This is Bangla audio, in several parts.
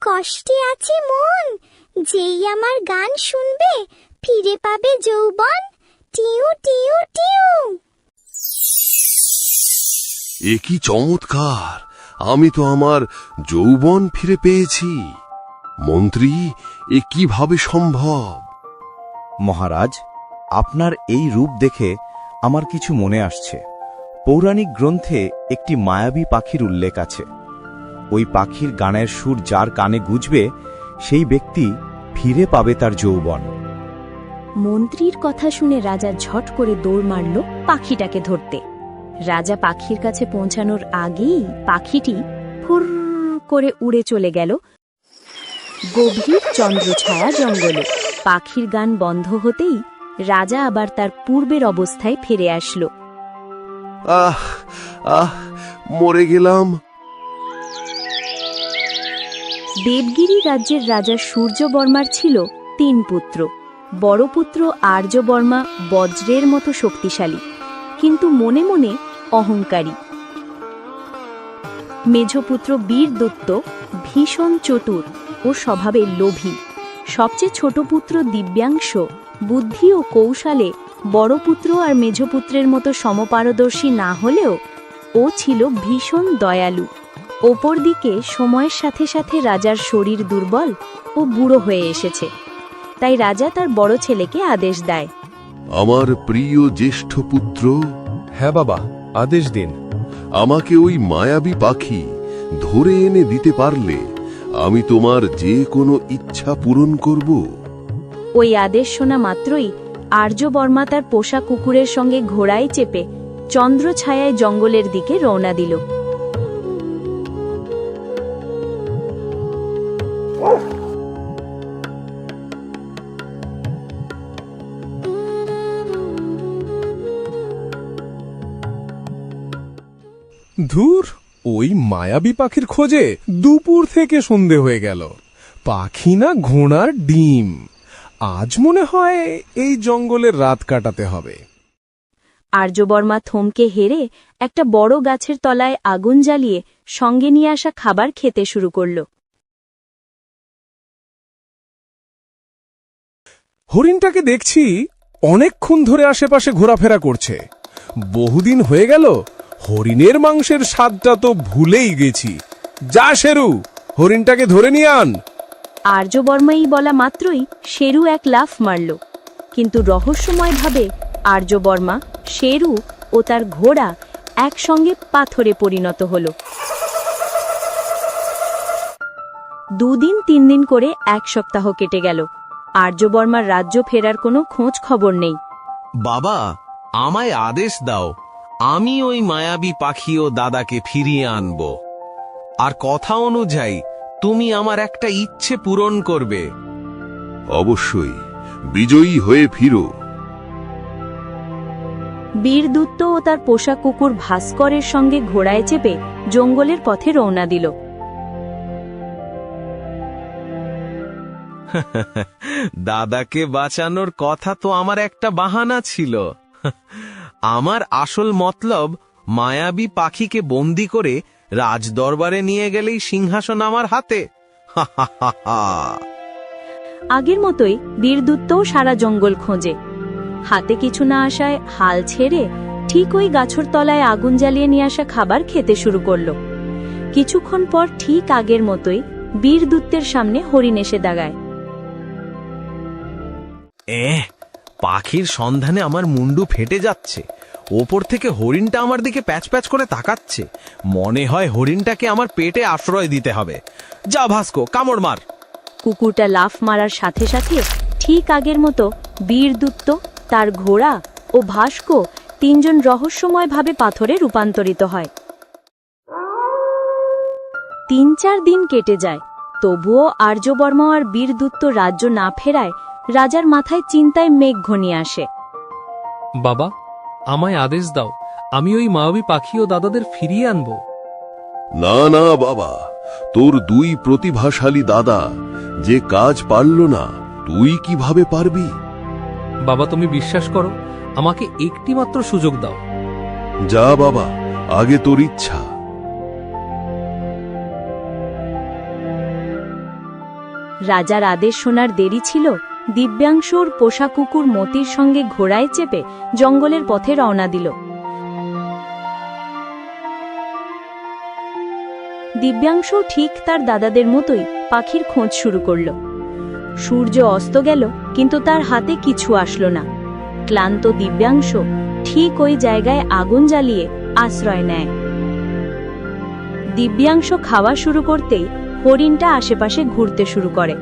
কষ্টে আছে মন, যেই আমার গান শুনবে ফিরে পাবে যৌবন। টিউ টিউ টিউ। এ কি চমৎকার! আমি তো আমার যৌবন ফিরে পেয়েছি। মন্ত্রী, এ কিভাবে সম্ভব? মহারাজ, আপনার এই রূপ দেখে আমার কিছু মনে আসছে। পৌরাণিক গ্রন্থে একটি মায়াবী পাখির উল্লেখ আছে। ওই পাখির গানের সুর যার কানে গুজবে, সেই ব্যক্তি ফিরে পাবে তার যৌবন। মন্ত্রীর কথা শুনে রাজা ঝট করে দৌড় মারল পাখিটাকে ধরতে। রাজা পাখির কাছে পৌঁছানোর আগেই পাখিটি ফুর করে উড়ে চলে গেল গভীর চন্দ্রছায়া জঙ্গলে। পাখির গান বন্ধ হতেই রাজা আবার তার পূর্বের অবস্থায় ফিরে আসলো। আহ আহ, মরে গেলাম। দেবগিরি রাজ্যের রাজা সূর্যবর্মার ছিল 3 পুত্র। বড় পুত্র আর্যবর্মা বজ্রের মতো শক্তিশালী, কিন্তু মনে মনে অহংকারী। মেঝপুত্র বীরদত্ত ভীষণ চতুর ও স্বভাবে লোভী। সবচেয়ে ছোট পুত্র দিব্যাংশ বুদ্ধি ও কৌশলে বড় পুত্র আর মেঝপুত্রের মতো সমপারদর্শী না হলেও ও ছিল ভীষণ দয়ালু। অপরদিকে সময়ের সাথে সাথে রাজার শরীর দুর্বল ও বুড়ো হয়ে এসেছে, তাই রাজা তার বড় ছেলেকে আদেশ দেয়। আমার প্রিয় জ্যেষ্ঠ পুত্র, হ্যাঁ বাবা, আদেশ দিন। আমাকে ওই মায়াবী পাখি ধরে এনে দিতে পারলে আমি তোমার যে কোনো ইচ্ছা পূরণ করব। ওই আদেশ শোনা মাত্রই আর্যবর্মা তার পোষা কুকুরের সঙ্গে ঘোড়ায় চেপে চন্দ্রছায়ায় জঙ্গলের দিকে রওনা দিল। ধুর, ওই মায়াবী পাখির খোঁজে দুপুর থেকে সন্ধে হয়ে গেল। পাখি না ঘোড়ার ডিম। আজ মনে হয় এই জঙ্গলের রাত কাটাতে হবে। আর্যবর্মা থমকে হেরে একটা বড় গাছের তলায় আগুন জ্বালিয়ে সঙ্গে নিয়ে আসা খাবার খেতে শুরু করল। হরিণটাকে দেখছি অনেকক্ষণ ধরে আশেপাশে ঘোরাফেরা করছে। বহুদিন হয়ে গেল হরিণের মাংসের স্বাদটা তো ভুলেই গেছি। যা শেরু, হরিণটাকে ধরে নিয়ে আন। আর্যবর্মাই বলা মাত্রই শেরু এক লাফ মারল, কিন্তু রহস্যময়ভাবে আর্যবর্মা, শেরু ও তার ঘোড়া একসঙ্গে পাথরে পরিণত হল। 2 দিন 3 দিন করে 1 সপ্তাহ কেটে গেল। আর্যবর্মার রাজ্য ফেরার কোনো খোঁজ খবর নেই। বাবা, আমায় আদেশ দাও, আমি ওই মায়াবী পাখি ও দাদাকে ফিরিয়ে আনব। আর কথা অনুযায়ী তুমি আমার একটা ইচ্ছে পূরণ করবে। অবশ্যই, বিজয়ী হয়ে ফিরো। বীরদূত ও তার পোষা কুকুর ভাস্করের সঙ্গে ঘোড়ায় চেপে জঙ্গলের পথে রওনা দিল। দাদাকে বাঁচানোর কথা তো আমার একটা বাহানা ছিল। আমার আসল মতলব মায়াবী পাখিকে বন্দি করে রাজদরবারে নিয়ে গেলেই সিংহাসন আমার হাতে। আগের মতোই বীরদূতও সারা জঙ্গল খোঁজে। হাতে কিছু না আসায় হাল ছেড়ে ঠিক ওই গাছের তলায় আগুন জ্বালিয়ে নিয়ে আসা খাবার খেতে শুরু করল। কিছুক্ষণ পর ঠিক আগের মতোই বীরদূতের সামনে হরিণ এসে দাঁড়ায়। পাখির সন্ধানে আমার মুন্ডু ফেটে যাচ্ছে। ওপর থেকে হরিণটা আমার দিকে প্যাচ প্যাচ করে তাকাচ্ছে। মনে হয় হরিণটাকে আমার পেটে আশ্রয় দিতে হবে। যা ভাস্কো, কামড় মার। কুকুরটা লাফ মারার সাথে সাথে ঠিক আগের মতো বীরদূত, তার ঘোড়া ও ভাস্কো 3 জন রহস্যময়ভাবে পাথরে রূপান্তরিত হয়। 3-4 দিন কেটে যায়, তবুও আর্যবর্মা আর বীরদূত রাজ্য না ফেরায় রাজার মাথায় চিন্তায় মেঘ ঘনিয়ে আসে। বাবা, আমায় আদেশ দাও, আমি ওই মায়াবী পাখি ও দাদাদের ফিরিয়ে আনব। না না বাবা, তোর 2 প্রতিভাশালী দাদা যে কাজ পারল না, তুই কিভাবে পারবি? বাবা, তুমি বিশ্বাস করো, আমাকে একটি মাত্র সুযোগ দাও। যা বাবা, আগে তোর ইচ্ছা। রাজার আদেশ শোনার দেরি ছিল, দিব্যাংশুর পোষা কুকুর মতির সঙ্গে ঘোড়ায় চেপে জঙ্গলের পথে রওনা দিল। দিব্যাংশু ঠিক তার দাদাদের মতোই পাখির খোঁজ শুরু করল। সূর্য অস্ত গেল, কিন্তু তার হাতে কিছু আসলো না। ক্লান্ত দিব্যাংশু ঠিক ওই জায়গায় আগুন জ্বালিয়ে আশ্রয় নেয়। দিব্যাংশু খাওয়া শুরু করতেই হরিণটা আশেপাশে ঘুরতে শুরু করে।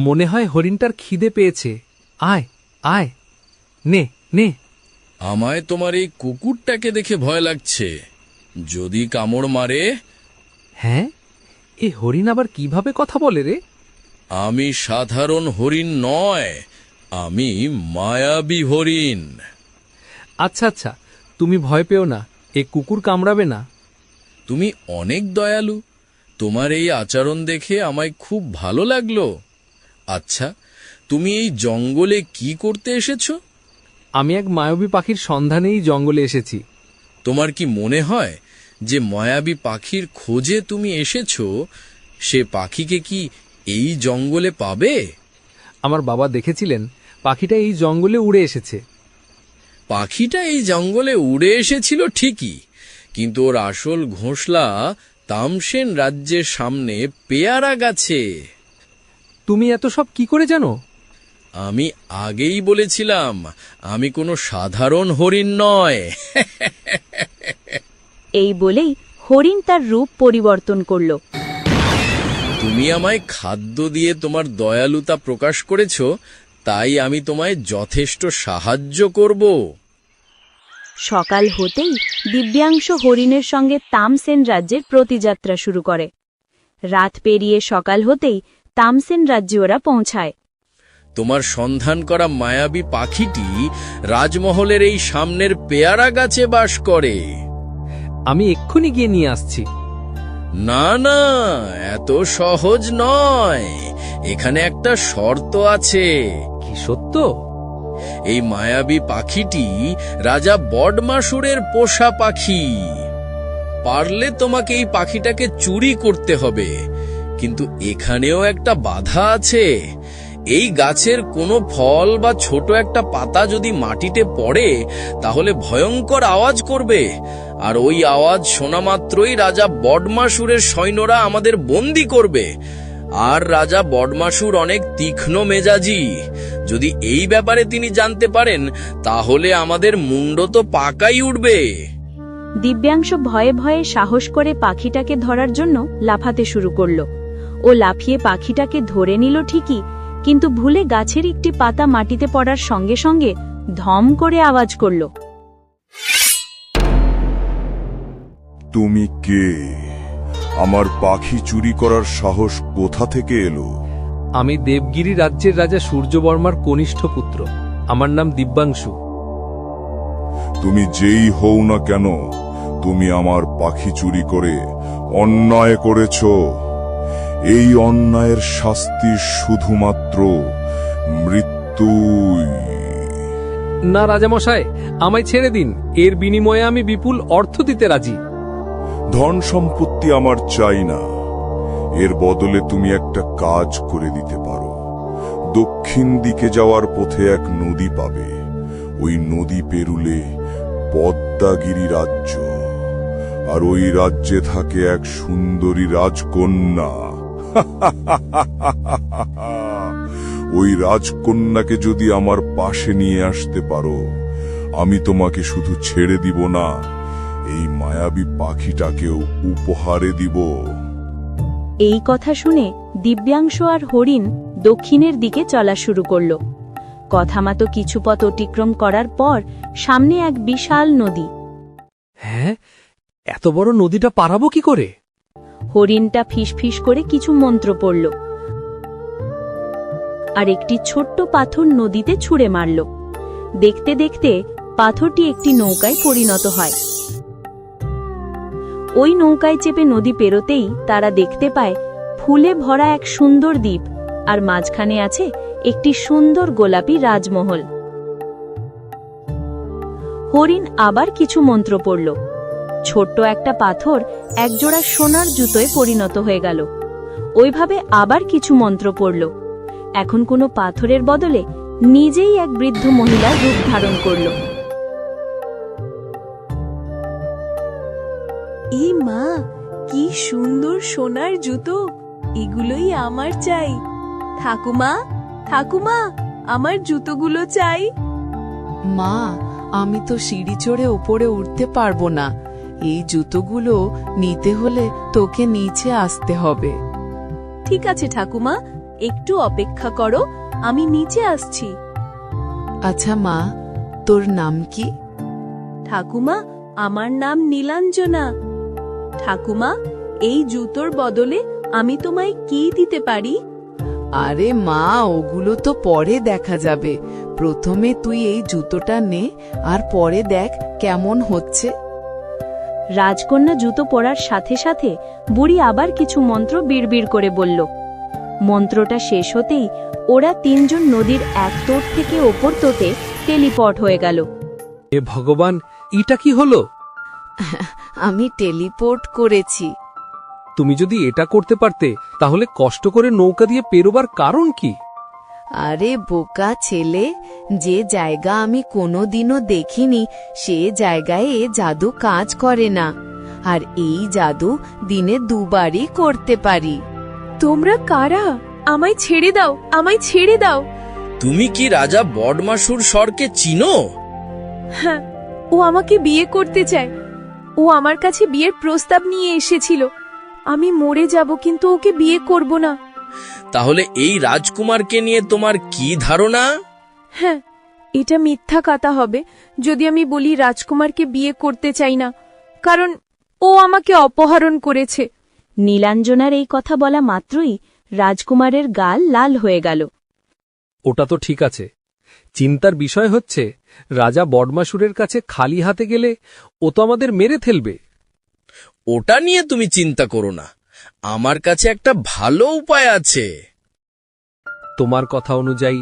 মনে হয় হরিণটার খিদে পেয়েছে। আয় আয়, নে নে। আমায় তোমার এই কুকুরটাকে দেখে ভয় লাগছে, যদি কামড় মারে। হ্যাঁ, এ হরিণ আবার কিভাবে কথা বলে রে? আমি সাধারণ হরিণ নয়, আমি মায়াবী হরিণ। আচ্ছা আচ্ছা, তুমি ভয় পেও না, এ কুকুর কামড়াবে না। তুমি অনেক দয়ালু, তোমার এই আচরণ দেখে আমায় খুব ভালো লাগলো। আচ্ছা, তুমি এই জঙ্গলে কি করতে এসেছো? আমি এক মায়াবী পাখির সন্ধানেই জঙ্গলে এসেছি। তোমার কি মনে হয় যে মায়াবী পাখির খোঁজে তুমি এসেছো, সে পাখিকে কি এই জঙ্গলে পাবে? আমার বাবা দেখেছিলেন পাখিটা এই জঙ্গলে উড়ে এসেছে। পাখিটা এই জঙ্গলে উড়ে এসেছিল ঠিকই, কিন্তু ওর আসল ঘোষলা তামসেন রাজ্যের সামনে পেয়ারা গাছে। তুমি এত সব কি করে জানো? আমি আগেই বলেছিলাম, আমি কোনো সাধারণ হরিণ নয়। এই বলেই হরিণ তার রূপ পরিবর্তন করল। তুমি আমায় খাদ্য দিয়ে তোমার দয়ালুতা প্রকাশ করেছ, তাই আমি তোমায় যথেষ্ট সাহায্য করব। সকাল হতেই দিব্যাংশু হরিণের সঙ্গে তামসেন রাজ্যের প্রতিযাত্রা শুরু করে। রাত পেরিয়ে সকাল হতেই তামসেন রাজ্যে ওরা পৌঁছায়। তোমার সন্ধান করা মায়াবী পাখিটি রাজমহলের এই সামনের পেয়ারা গাছে বাস করে। আমি এক্ষুনি গিয়ে নিয়ে আসছি। না না, এত সহজ নয়, এখানে একটা শর্ত আছে। কি সত্য? এই মায়াবী পাখিটি রাজা বডমাসুরের পোষা পাখি। পারলে তোমাকে এই পাখিটাকে চুরি করতে হবে, কিন্তু এখানেও একটা বাধা আছে। এই গাছের কোনো ফল বা ছোট একটা পাতা যদি মাটিতে পড়ে, তাহলে ভয়ঙ্কর আওয়াজ করবে, আর ওই আওয়াজ শোনা মাত্রই রাজা বডমাসুরের সৈন্যরা আমাদের বন্দী করবে। আর রাজা বডমাসুর অনেক তীক্ষ্ণ মেজাজি, যদি এই ব্যাপারে তিনি জানতে পারেন, তাহলে আমাদের মুন্ড তো পাকাই উঠবে। দিব্যাংশু ভয়ে ভয়ে সাহস করে পাখিটাকে ধরার জন্য লাফাতে শুরু করল। ও লাফিয়ে পাখিটাকে ধরে নিল ঠিকই, কিন্তু ভুলে গাছের একটি পাতা মাটিতে পড়ার সঙ্গে সঙ্গে ধম করে আওয়াজ করল। তুমি কে? আমার পাখি চুরি করার সাহস কোথা থেকে এলো? আমি দেবগিরি রাজ্যের রাজা সূর্যবর্মার কনিষ্ঠ পুত্র। আমার নাম দিব্যাংশু। তুমি যেই হও না কেন, তুমি আমার পাখি চুরি করে অন্যায় করেছ। এই অন্যায়ের শাস্তি শুধুমাত্র মৃত্যুই। না রাজামশাই, আমায় ছেড়ে দিন, এর বিনিময়ে আমি বিপুল অর্থ দিতে রাজি। ধন সম্পত্তি আমার চাই না, এর বদলে তুমি একটা কাজ করে দিতে পারো। দক্ষিণ দিকে যাওয়ার পথে এক নদী পাবে, ওই নদী পেরুলে পদ্মাগিরি রাজ্য, আর ওই রাজ্যে থাকে এক সুন্দরী রাজকন্যা। ওই রাজকন্যাকে যদি আমার পাশে নিয়ে আসতে পারো, আমি তোমাকে শুধু ছেড়ে দিব না, এই মায়াবী পাখিটাকেও উপহারে দিব। এই কথা শুনে দিব্যাংশু আর হরিণ দক্ষিণের দিকে চলা শুরু করল। কথামতো কিছু পথ অতিক্রম করার পর সামনে এক বিশাল নদী। হ্যাঁ, এত বড় নদীটা পারাবো কি করে? হরিণটা ফিসফিস করে কিছু মন্ত্র পড়ল, আর একটি ছোট্ট পাথর নদীতে ছুঁড়ে মারল। দেখতে দেখতে পাথরটি একটি নৌকায় পরিণত হয়। ওই নৌকায় চেপে নদী পেরোতেই তারা দেখতে পায় ফুলে ভরা এক সুন্দর দ্বীপ, আর মাঝখানে আছে একটি সুন্দর গোলাপি রাজমহল। হরিণ আবার কিছু মন্ত্র পড়ল, ছোট্ট একটা পাথর একজোড়া সোনার জুতোয় পরিণত হয়ে গেল। ওইভাবে আবার কিছু মন্ত্র পড়ল। এখন কোনো পাথরের বদলে নিজেই এক বৃদ্ধ মহিলার রূপ ধারণ করল। এই মা, কি সুন্দর সোনার জুতো! এগুলোই আমার চাই। ঠাকুমা, ঠাকুমা, আমার জুতোগুলো চাই। মা, আমি তো সিঁড়ি চড়ে ওপরে উঠতে পারবো না। এই জুতোগুলো নিতে হলে তোকে নিচে আসতে হবে। ঠিক আছে ঠাকুমা, একটু অপেক্ষা করো, আমি নিচে আসছি। আচ্ছা মা, তোর নাম কি? ঠাকুমা, আমার নাম নীলাঞ্জনা। ঠাকুমা, এই জুতোর বদলে আমি তোমায় কি দিতে পারি? আরে মা, ওগুলো তো পরে দেখা যাবে। প্রথমে তুই এই জুতোটা নে, আর পরে দেখ কেমন হচ্ছে। রাজকন্যা জুতো পরার সাথে সাথে বুড়ি আবার কিছু মন্ত্র বিড়বিড় করে বলল। মন্ত্রটা শেষ হতেই ওরা তিনজন নদীর এক তোট থেকে ওপর তোটে টেলিপট হয়ে গেল। এ ভগবান, এটা কি হলো? আমি টেলিপোর্ট করেছি। তুমি যদি এটা করতে পারতে তাহলে কষ্ট করে নৌকা দিয়ে পেরোবার কারণ কি? আরে বোকা ছেলে, যে জায়গা আমি কোনোদিনও দেখিনি সে জায়গায় এ জাদু কাজ করে না। আর এই জাদু দিনে দুবারই করতে পারি। তোমরা কারা? আমায় ছেড়ে দাও, আমায় ছেড়ে দাও। তুমি কি রাজা বডমাসুর স্বরকে চিনো? হ্যাঁ, ও আমাকে বিয়ে করতে চায়। ও আমার কাছে বিয়ের প্রস্তাব নিয়ে এসেছিল। আমি মরে যাব, কিন্তু ওকে বিয়ে করব না। তাহলে এই রাজকুমারকে নিয়ে তোমার কি ধারণা? হ্যাঁ, এটা মিথ্যা কথা হবে যদি আমি বলি রাজকুমারকে বিয়ে করতে চাই না, কারণ ও আমাকে অপহরণ করেছে। নীলাঞ্জনার এই কথা বলা মাত্রই রাজকুমারের গাল লাল হয়ে গেল। ওটা তো ঠিক আছে, চিন্তার বিষয় হচ্ছে রাজা বডমাসুরের কাছে খালি হাতে গেলে ও তো আমাদের মেরে ফেলবে। ওটা নিয়ে তুমি চিন্তা করো না, আমার কাছে একটা ভালো উপায় আছে। তোমার কথা অনুযায়ী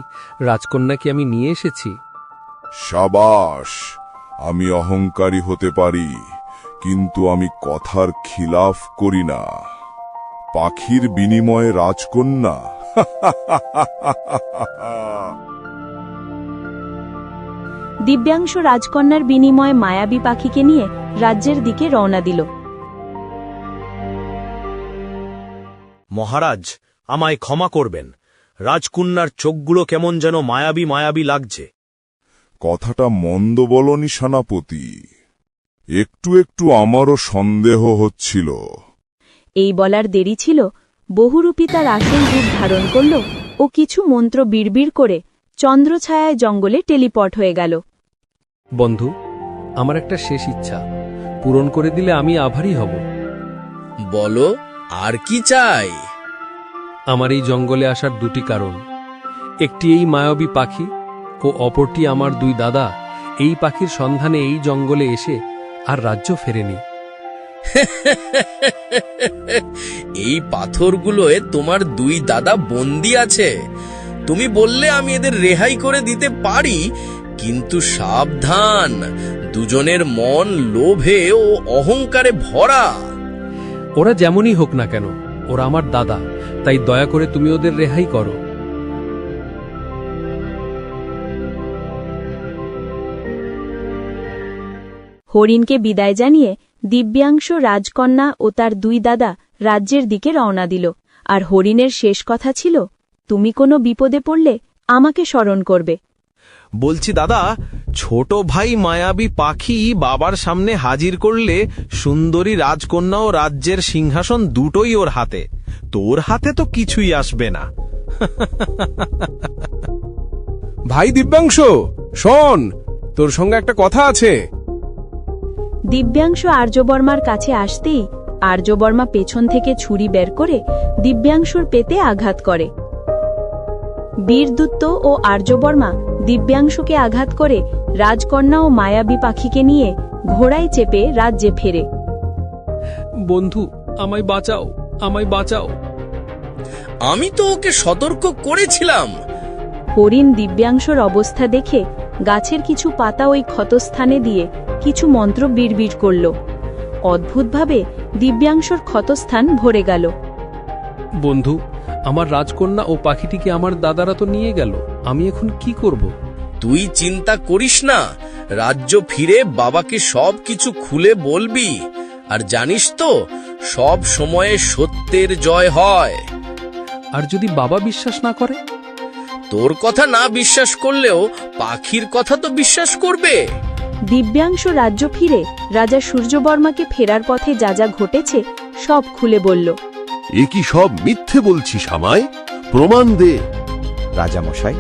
রাজকন্যাকে আমি নিয়ে এসেছি। সাবাস, আমি অহংকারী হতে পারি, কিন্তু আমি কথার খিলাফ করি না। পাখির বিনিময়ে রাজকন্যা। দিব্যাংশ রাজকন্যার বিনিময়ে মায়াবী পাখিকে নিয়ে রাজ্যের দিকে রওনা দিল। মহারাজ, আমায় ক্ষমা করবেন। রাজকন্যার চোখগুলো কেমন যেন মায়াবী মায়াবী লাগছে। কথাটা মন্দ বলনি সেনাপতি, একটু একটু আমারও সন্দেহ হচ্ছিল। এই বলার দেরি ছিল, বহুরূপী তার আসল রূপ ধারণ করল ও কিছু মন্ত্র বিড়বিড় করে চন্দ্রছায়ায় জঙ্গলে টেলিপট হয়ে গেল। বন্ধু, আমার একটা শেষ ইচ্ছা পূরণ করে দিলে আমি আভারী হব। বলো, আর কি চাই? আমার এই জঙ্গলে আসার দুটি কারণ, একটি এই মায়াবী পাখি ও অপরটি আমার দুই দাদা এই পাখির সন্ধানে এই জঙ্গলে এসে আর রাজ্য ফেরেনি। এই পাথরগুলোয় তোমার দুই দাদা বন্দী আছে। তুমি বললে আমি এদের রেহাই করে দিতে পারি, কিন্তু সাবধান, দুজনের মন লোভে ও অহংকারে ভরা। ওরা যেমনই হোক না কেন, ওরা আমার দাদা, তাই দয়া করে তুমি ওদের রেহাই করো। হরিণকে বিদায় জানিয়ে দিব্যাংশ রাজকন্যা ও তার দুই দাদা রাজ্যের দিকে রওনা দিল। আর হরিণের শেষ কথা ছিল, তুমি কোনো বিপদে পড়লে আমাকে স্মরণ করবে। বলছি দাদা, ছোট ভাই মায়াবী পাখি বাবার সামনে হাজির করলে সুন্দরী রাজকন্যা ও রাজ্যের সিংহাসন দুটোই ওর হাতে। তোর হাতে তো কিছুই আসবে না। ভাই দিব্যাংশ, শোন, তোর সঙ্গে একটা কথা আছে। দিব্যাংশ আর্যবর্মার কাছে আসতেই আর্যবর্মা পেছন থেকে ছুরি বের করে দিব্যাংশুর পেতে আঘাত করে। বীরদূত ও আর্যবর্মা দিব্যাংশুকে আঘাত করে রাজকন্যা ও মায়াবী পাখিকে নিয়ে ঘোড়ায় চেপে রাজ্যে ফেরে। বন্ধু, আমায় বাঁচাও, আমায় বাঁচাও। আমি তো ওকে সতর্ক করেছিলাম। হরিণ দিব্যাংশর অবস্থা দেখে গাছের কিছু পাতা ওই ক্ষতস্থানে দিয়ে কিছু মন্ত্র বিড়বিড় করল। অদ্ভুতভাবে দিব্যাংশর ক্ষতস্থান ভরে গেল। বন্ধু, আমার রাজকন্যা ও পাখিটিকে আমার দাদারা তো নিয়ে গেল, আমি এখন কি করব? তুই চিন্তা করিস না, রাজ্য ফিরে বাবাকে সবকিছু খুলে বলবি। আর জানিস তো, সব সময়ে সত্যের জয় হয়। আর যদি বাবা বিশ্বাস না করে? তোর কথা না বিশ্বাস করলেও পাখির কথা তো বিশ্বাস করবে। দিব্যাংশ রাজ্য ফিরে রাজা সূর্যবর্মাকে ফেরার পথে যা যা ঘটেছে সব খুলে বলল। এ কি সব মিথ্যে বলছিস আমায়? প্রমাণ দে। রাজামশাই,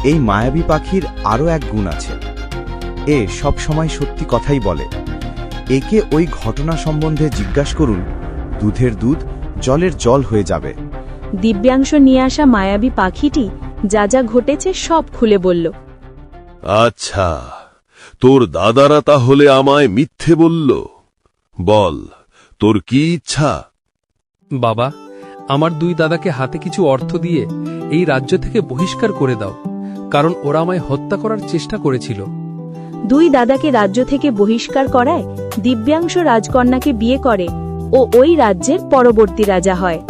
এই মায়াবী পাখির আরও এক গুণ আছে। এ সব সময় সত্যি কথাই বলে। একে ওই ঘটনা সম্বন্ধে জিজ্ঞাসা করুন, দুধের দুধ জলের জল হয়ে যাবে। দিব্যাংশ নিয়ে আসা মায়াবী পাখিটি যা যা ঘটেছে সব খুলে বলল। আচ্ছা, তোর দাদারা তাহলে আমায় মিথ্যে বলল। বল, তোর কি ইচ্ছা? বাবা, আমার দুই দাদাকে হাতে কিছু অর্থ দিয়ে এই রাজ্য থেকে বহিষ্কার করে দাও, কারণ ওরা আমায় হত্যা করার চেষ্টা করেছিল। দুই দাদাকে রাজ্য থেকে বহিষ্কার করায় দিব্যাংশ রাজকন্যাকে বিয়ে করে ও ওই রাজ্যের পরবর্তী রাজা হয়।